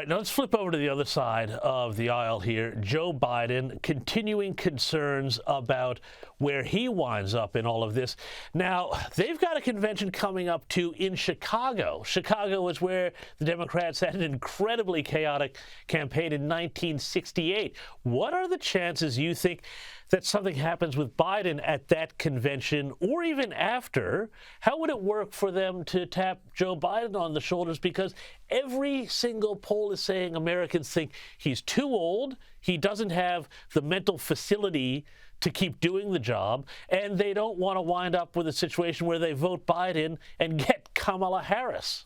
right, now let's flip over to the other side of the aisle here. Joe Biden, continuing concerns about where he winds up in all of this. Now, they've got a convention coming up, too, in Chicago. Chicago is where the Democrats had an incredibly chaotic campaign in 1968. What are the chances, you think, that something happens with Biden at that convention or even after? How would it work for them to tap Joe Biden on the shoulders? Because every single poll is saying Americans think he's too old, he doesn't have the mental facility to keep doing the job, and they don't want to wind up with a situation where they vote Biden and get Kamala Harris.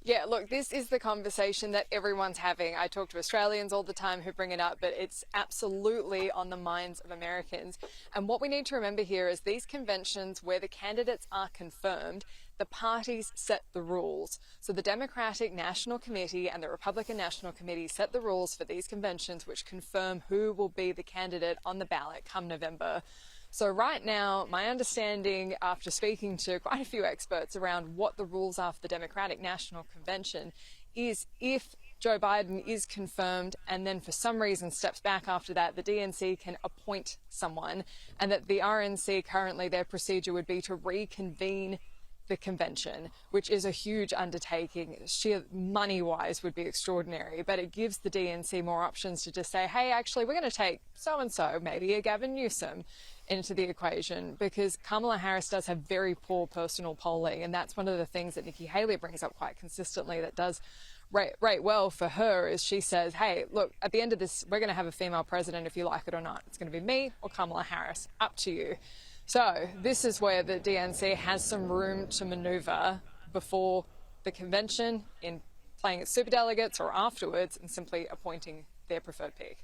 Yeah, look, this is the conversation that everyone's having. I talk to Australians all the time who bring it up, but it's absolutely on the minds of Americans. And what we need to remember here is these conventions where the candidates are confirmed, the parties set the rules. So the Democratic National Committee and the Republican National Committee set the rules for these conventions, which confirm who will be the candidate on the ballot come November. So right now, my understanding after speaking to quite a few experts around what the rules are for the Democratic National Convention is if Joe Biden is confirmed and then for some reason steps back after that, the DNC can appoint someone, and that the RNC currently their procedure would be to reconvene the convention, which is a huge undertaking. Sheer money-wise would be extraordinary, but it gives the DNC more options to just say, hey, actually, we're going to take so-and-so, maybe a Gavin Newsom, into the equation, because Kamala Harris does have very poor personal polling, and that's one of the things that Nikki Haley brings up quite consistently that does rate well for her, is she says, hey, look, at the end of this, we're going to have a female president if you like it or not. It's going to be me or Kamala Harris, up to you. So this is where the DNC has some room to maneuver before the convention in playing its superdelegates or afterwards and simply appointing their preferred pick.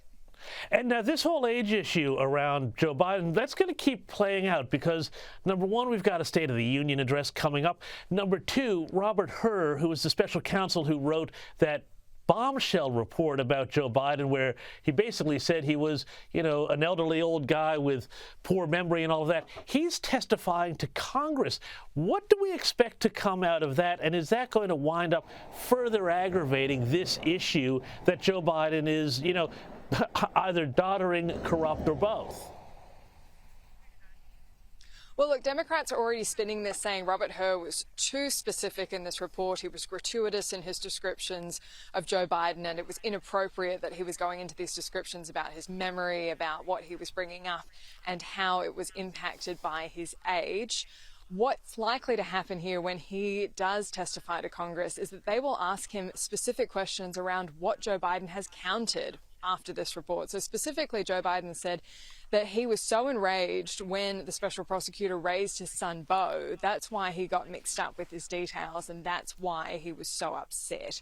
And now this whole age issue around Joe Biden, that's going to keep playing out because, number one, we've got a State of the Union address coming up. Number two, Robert Hur, who was the special counsel who wrote that bombshell report about Joe Biden where he basically said he was, an elderly old guy with poor memory and all of that. He's testifying to Congress. What do we expect to come out of that? And is that going to wind up further aggravating this issue that Joe Biden is, either doddering, corrupt, or both? Well, look, Democrats are already spinning this, saying Robert Hur was too specific in this report. He was gratuitous in his descriptions of Joe Biden, and it was inappropriate that he was going into these descriptions about his memory, about what he was bringing up, and how it was impacted by his age. What's likely to happen here when he does testify to Congress is that they will ask him specific questions around what Joe Biden has counted after this report. So specifically, Joe Biden said that he was so enraged when the special prosecutor raised his son, Beau. That's why he got mixed up with his details, and that's why he was so upset.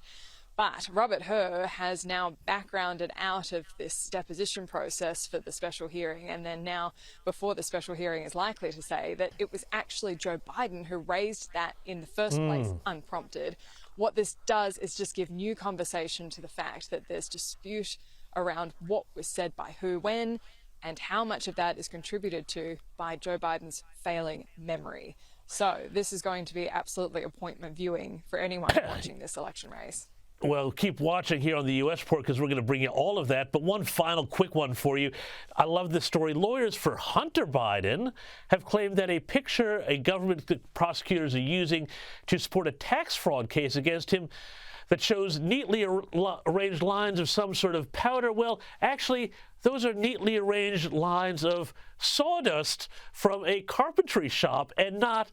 But Robert Hur has now backgrounded out of this deposition process for the special hearing, and then now, before the special hearing, is likely to say that it was actually Joe Biden who raised that in the first place, unprompted. What this does is just give new conversation to the fact that there's dispute around what was said by who, when, and how much of that is contributed to by Joe Biden's failing memory. So this is going to be absolutely appointment viewing for anyone watching this election race. Well, keep watching here on the U.S. Report because we're going to bring you all of that. But one final quick one for you. I love this story. Lawyers for Hunter Biden have claimed that a picture a government prosecutors are using to support a tax fraud case against him that shows neatly arranged lines of some sort of powder. Well, actually, those are neatly arranged lines of sawdust from a carpentry shop and not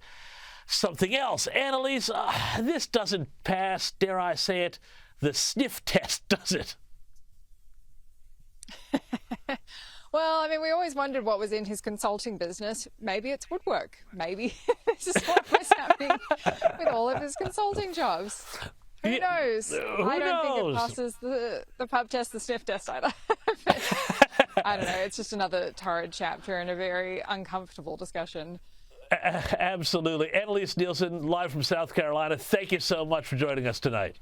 something else. Annelise, this doesn't pass, dare I say it, the sniff test, does it? Well, I mean, we always wondered what was in his consulting business. Maybe it's woodwork. Maybe this is what was happening with all of his consulting jobs. Who knows? I don't think it passes the pub test, the sniff test either. I don't know. It's just another torrid chapter in a very uncomfortable discussion. Absolutely. Annelise Nielsen, live from South Carolina. Thank you so much for joining us tonight.